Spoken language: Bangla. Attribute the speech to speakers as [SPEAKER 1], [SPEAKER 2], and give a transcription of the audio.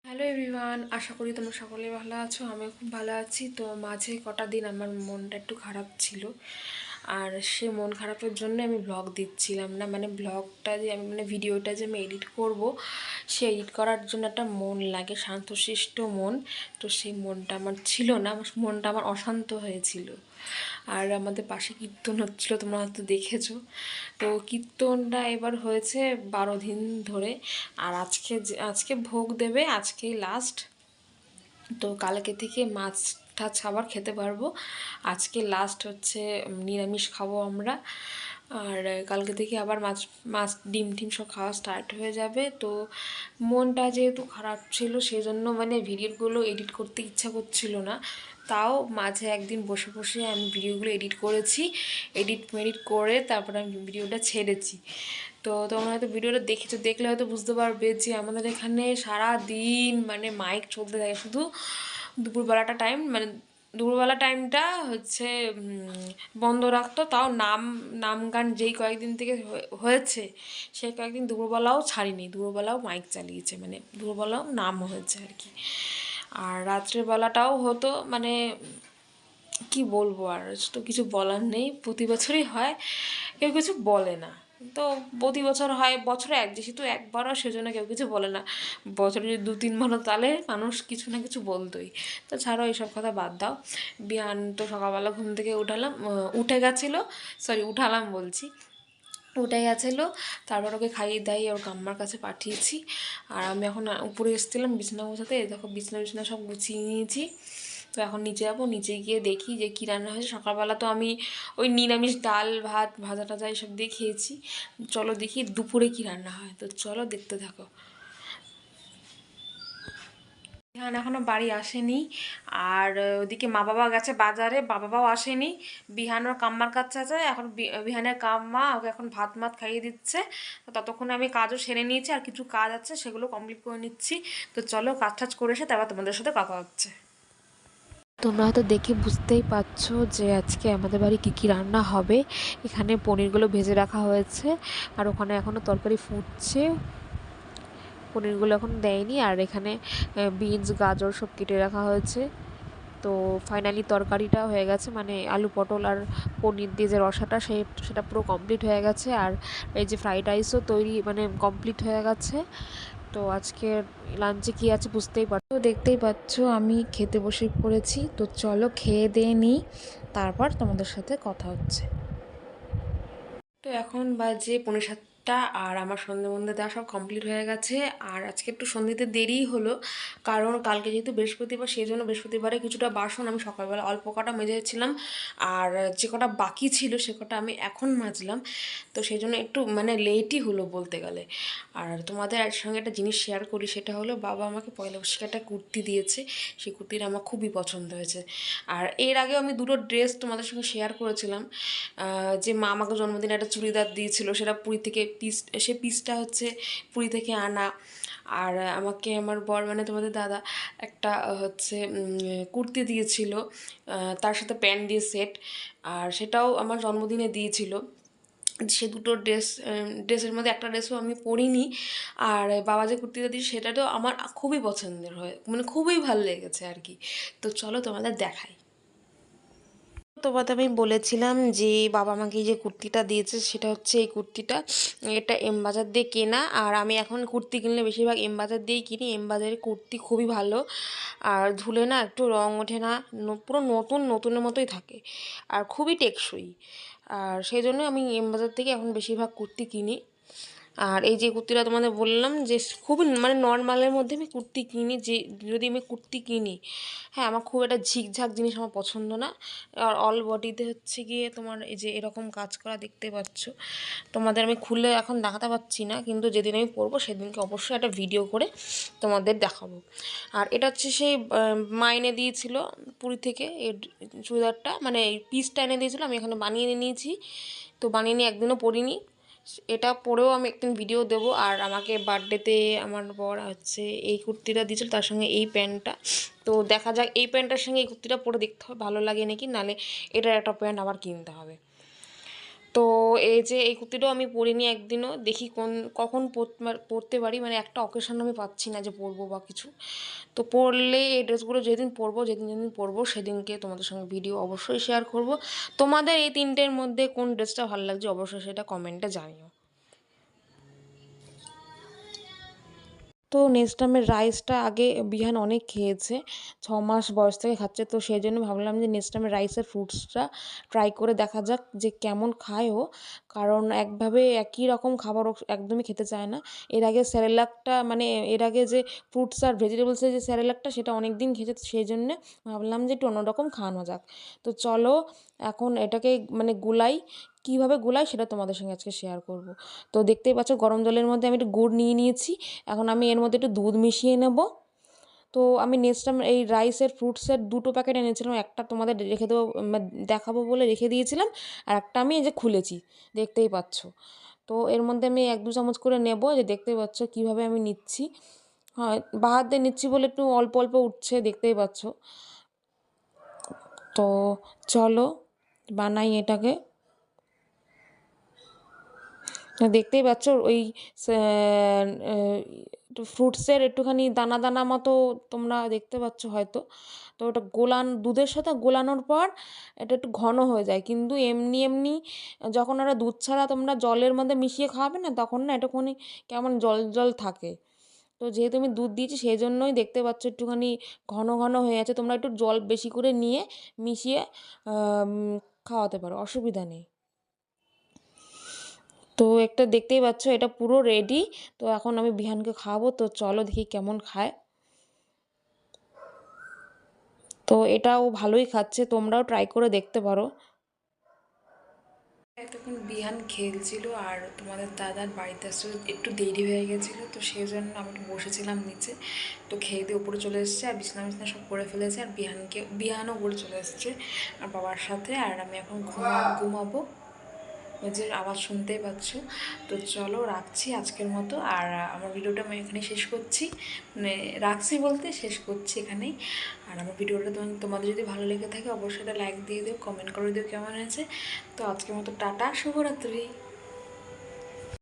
[SPEAKER 1] হ্যালো এভরিওয়ান, আশা করি তোমরা সকলেই ভালো আছো। আমিও খুব ভালো আছি। তো মাঝে কটা দিন আমার মনটা একটু খারাপ ছিল, আর সে মন খারাপের জন্য আমি ব্লগ দিচ্ছিলাম না। মানে ব্লগটা যে আমি ভিডিওটা যে আমি এডিট করব, সে এডিট করার জন্য একটা মন লাগে, শান্তশিষ্ট মন। তো সেই মনটা আমার ছিল না, মনটা আমার অশান্ত হয়েছিল। আর আমাদের পাশে কীর্তন হচ্ছিল, তোমরা হয়তো দেখেছো। তো কীর্তনটা এবার হয়েছে 12 দিন ধরে। আর আজকে ভোগ দেবে, আজকেই লাস্ট। তো কালকে থেকে মাছ টাছ আবার খেতে পারবো। আজকে লাস্ট হচ্ছে, নিরামিষ খাবো আমরা। আর কালকে থেকে আবার মাছ মাছ ডিম টিম সব খাওয়া স্টার্ট হয়ে যাবে। তো মনটা যেহেতু খারাপ ছিল, সেই জন্য ভিডিওগুলো এডিট করতে ইচ্ছা করছিল না। তাও মাঝে একদিন বসে বসে আমি ভিডিওগুলো এডিট করেছি। এডিট করে তারপরে আমি ভিডিওটা ছেড়েছি। তো তোমরা হয়তো ভিডিওটা দেখেছো, দেখলে হয়তো বুঝতে পারবে যে আমাদের এখানে সারা দিন মাইক চলতে থাকে। শুধু দুপুরবেলাটা টাইম, দুপুরবেলা টাইমটা হচ্ছে বন্ধ রাখতো। তাও নাম নাম গান যেই কয়েকদিন থেকে হয়েছে, সেই কয়েকদিন দুপুরবেলাও ছাড়িনি, দুপুরবেলাও মাইক চালিয়েছে, দুপুরবেলাও নাম হয়েছে আর কি। আর রাত্রের বেলাটাও হতো। কি বলবো, আর তো কিছু বলার নেই। প্রতি বছরই হয়, কেউ কিছু বলে না। তো প্রতি বছর হয়, বছরে যেহেতু একবারও, সেজন্য কেউ কিছু বলে না। বছরে যদি 2-3বারও, তাহলে মানুষ কিছু না কিছু বলতোই। তো ছাড়ো, এইসব কথা বাদ দাও। বিহান তো সকালবেলা ঘুম থেকে উঠে গেছিলো, উঠালাম বলছি, উঠে গেছিলো। তারপর ওকে খাইয়ে দাইয়ে ওর কাম্মার কাছে পাঠিয়েছি। আর আমি এখন উপরে এসেছিলাম বিছানা গোছাতে। দেখো বিছানা সব গুছিয়ে নিয়েছি। তো এখন নিচে যাবো, নিচে গিয়ে দেখি যে কী রান্না হয়েছে। সকালবেলা তো আমি ওই নিরামিষ ডাল ভাত ভাজা টাজা এইসব দিয়ে খেয়েছি। চলো দেখি দুপুরে কী রান্না হয়। তো চলো দেখতে থাকো। বিহান এখনও বাড়ি আসেনি। আর ওদিকে মা বাবা গেছে বাজারে, বাবাও আসেনি। বিহান ওর কাম্মার কাছে আছে এখন। বিহানের কাম্মা ওকে এখন ভাত মাত খাইয়ে দিচ্ছে। তো ততক্ষণে আমি কাজও সেরে নিয়েছি, আর কিছু কাজ আছে সেগুলো কমপ্লিট করে নিচ্ছি। তো চলো কাজ টাজ করে এসে তারপর তোমাদের সাথে কথা হচ্ছে। তোমরা হয়তো দেখে বুঝতেই পারছো যে আজকে আমাদের বাড়ি কী কী রান্না হবে। এখানে পনিরগুলো ভেজে রাখা হয়েছে, আর ওখানে এখনও তরকারি ফুটছে। পনিরগুলো এখন দেয়নি। আর এখানে বিনস গাজর সব কেটে রাখা হয়েছে। তো ফাইনালি তরকারিটা হয়ে গেছে, আলু পটল আর পনির দিয়ে যে রসাটা, সেটা পুরো কমপ্লিট হয়ে গেছে। আর এই যে ফ্রাইড রাইসও তৈরি কমপ্লিট হয়ে গেছে। তো আজকে লাঞ্চে কী আছে বুঝতেই পারছো, দেখতেই পাচ্ছ আমি খেতে বসে পড়েছি। তো চলো খেয়ে দিয়ে নিই, তারপর তোমাদের সাথে কথা হচ্ছে। তো এখন বাজে 6:45, আর আমার সন্ধে মন্ধে দেওয়া সব কমপ্লিট হয়ে গেছে। আর আজকে একটু সন্ধ্যেতে দেরিই হলো, কারণ কালকে যেহেতু বৃহস্পতিবার, সেই জন্য বৃহস্পতিবারে কিছুটা বাসন আমি সকালবেলা অল্প কটা মেজেছিলাম। আর যে কটা বাকি ছিল সে কটা আমি এখন মাজলাম। তো সেই জন্য একটু লেটই হলো বলতে গেলে। আর তোমাদের সঙ্গে একটা জিনিস শেয়ার করি, সেটা হলো বাবা আমাকে পয়লা বৈশাখে একটা কুর্তি দিয়েছে। সেই কুর্তিটা আমার খুবই পছন্দ হয়েছে। আর এর আগেও আমি দুটো ড্রেস তোমাদের সঙ্গে শেয়ার করেছিলাম। যে মা আমাকে জন্মদিনে একটা চুড়িদার দিয়েছিল, সেটা পুরী থেকে পিসটা হচ্ছে পুরী থেকে আনা। আর আমাকে আমার বর তোমাদের দাদা একটা হচ্ছে কুর্তি দিয়েছিল, তার সাথে প্যান্ট দিয়ে সেট। আর সেটাও আমার জন্মদিনে দিয়েছিল। সে দুটো ড্রেসের মধ্যে একটা ড্রেসও আমি পরিনি। আর বাবা যে কুর্তিটা দিয়েছে সেটা তো আমার খুবই পছন্দের হয়, খুবই ভালো লেগেছে আর কি। তো চলো তোমাদের দেখাই। তোমাদের আমি বলেছিলাম যে বাবা আমাকে যে কুর্তিটা দিয়েছে, সেটা হচ্ছে এই কুর্তিটা। এটা এম বাজার দিয়ে কেনা। আর আমি এখন কুর্তি কিনলে বেশিরভাগ এম বাজার দিয়েই কিনি। এম বাজারের কুর্তি খুবই ভালো, আর ধুলে না একটু রং ওঠে না, পুরো নতুনের মতোই থাকে, আর খুবই টেকসই। আর সেই জন্য আমি এম বাজার থেকে এখন বেশিরভাগ কুর্তি কিনি। আর এই যে কুর্তিটা তোমাদের বললাম যে খুবই নর্মালের মধ্যে আমি কুর্তি কিনি, যে যদি আমি কুর্তি কিনি, হ্যাঁ, আমার খুব একটা ঝিকঝাক জিনিস আমার পছন্দ না। আর অল বডিতে হচ্ছে গিয়ে তোমার এই যে এরকম কাজ করা দেখতে পাচ্ছ। তোমাদের আমি খুলে এখন দেখাতে পারছি না, কিন্তু যেদিন আমি পরবো সেদিনকে অবশ্যই একটা ভিডিও করে তোমাদের দেখাবো। আর এটা হচ্ছে সেই মা এনে দিয়েছিল পুরী থেকে, এই চুড়িদারটা এই পিসটা এনে দিয়েছিলো, আমি এখানে বানিয়ে নিয়েছি। তো বানিয়ে নিয়ে একদিনও পরিনি, এটা পরেও আমি একদিন ভিডিও দেবো। আর আমাকে বার্থডেতে আমার বর হচ্ছে এই কুর্তিটা দিয়েছিল, তার সঙ্গে এই প্যান্টটা। তো দেখা যাক এই প্যান্টটার সঙ্গে এই কুর্তিটা পরে দেখতে হবে ভালো লাগে নাকি, নালে এটার একটা প্যান্ট আবার কিনতে হবে। তো এই যে এই কুর্তিটাও আমি পরিনি একদিনও, দেখি কখন পরতে পারি, মানে একটা অকেশন আমি পাচ্ছি না যে পরবো বা কিছু। তো পরলে এই ড্রেসগুলো যেদিন পরবো, যেদিন যেদিন পরবো সেদিনকে তোমাদের সঙ্গে ভিডিও অবশ্যই শেয়ার করব। তোমাদের এই তিনটের মধ্যে কোন ড্রেসটা ভালো লাগছে অবশ্যই সেটা কমেন্টে জানিও। তো নেস্টামের রাইসটা আগে বিহান অনেক খেয়েছে, 6 মাস বয়স থেকে খাচ্ছে, তো সেই জন্য ভাবলাম যে নেস্টামের রাইসের ফ্রুটসটা ট্রাই করে দেখা যাক যে কেমন খায় ও। কারণ একভাবে একই রকম খাবার ও একদমই খেতে চায় না। এর আগে স্যারেলাকটা, মানে এর আগে যে ফ্রুটস আর ভেজিটেবলসের যে স্যারেলাকটা সেটা অনেক দিন খেয়েছে, সেই জন্যে ভাবলাম যে একটু অন্যরকম খাওয়ানো যাক। তো চলো এখন এটাকে মানে গুলাই, কীভাবে গুলাই সেটা তোমাদের সঙ্গে আজকে শেয়ার করব। তো দেখতেই পাচ্ছ গরম জলের মধ্যে আমি একটু গুড় নিয়ে নিয়েছি, এখন আমি এর মধ্যে একটু দুধ মিশিয়ে নেব। তো আমি নেক্সট টাইম এই রাইসের ফ্রুটসের 2টো প্যাকেট এনেছিলাম, একটা তোমাদের রেখে দেবো, দেখাবো বলে রেখে দিয়েছিলাম, আর একটা আমি এই যে খুলেছি, দেখতেই পাচ্ছ। তো এর মধ্যে আমি 1-2 চামচ করে নেব, যে দেখতেই পাচ্ছ কীভাবে আমি নিচ্ছি। হ্যাঁ, বাহাত দিয়ে নিচ্ছি বলে একটু অল্প অল্প উঠছে, দেখতেই পাচ্ছ। তো চলো বানাই এটাকে। দেখতেই পাচ্ছ ওই একটু ফ্রুটসের একটুখানি দানা দানা মতো তোমরা দেখতে পাচ্ছ হয়তো। তো ওটা দুধের সাথে গোলানোর পর এটা একটু ঘন হয়ে যায়, কিন্তু এমনি এমনি যখন ওরা দুধ ছাড়া তোমরা জলের মধ্যে মিশিয়ে খাওয়াবে না, তখন না একটুখানি কেমন জল জল থাকে। তো যেহেতু আমি দুধ দিয়েছি সেই জন্যই দেখতে পাচ্ছ একটুখানি ঘন ঘন হয়ে আছে। তোমরা একটু জল বেশি করে নিয়ে মিশিয়ে খাওয়াতে পারো, অসুবিধা নেই। তো একটা দেখতেই পাচ্ছ এটা পুরো রেডি। তো এখন আমি বিহানকে খাওয়াবো, তো চলো দেখি কেমন খায়। তো এটাও ভালোই খাচ্ছে, তোমরাও ট্রাই করে দেখতে পারো। এতক্ষণ বিহান খেলছিল আর তোমাদের দাদার বাড়িতে আসতে একটু দেরি হয়ে গেছিলো, তো সেই জন্য আমি একটু বসেছিলাম নিচে। তো খেয়ে দিয়ে উপরে চলে এসেছে আর বিছানা বিছানা সব করে ফেলেছে, আর বিহানও উপরে চলে এসেছে আর বাবার সাথে। আর আমি এখন ঘুমাবো, ওই যে আওয়াজ শুনতেই পাচ্ছ। তো চলো রাখছি আজকের মতো, আর আমার ভিডিওটা আমি এখানে শেষ করছি, মানে রাখছি বলতে শেষ করছি এখানেই। আর আমার ভিডিওটা তোমাদের যদি ভালো লেগে থাকে অবশ্যই একটা লাইক দিয়ে দিও, কমেন্ট করে দিও কেমন হয়েছে। তো আজকের মতো টাটা, শুভরাত্রি।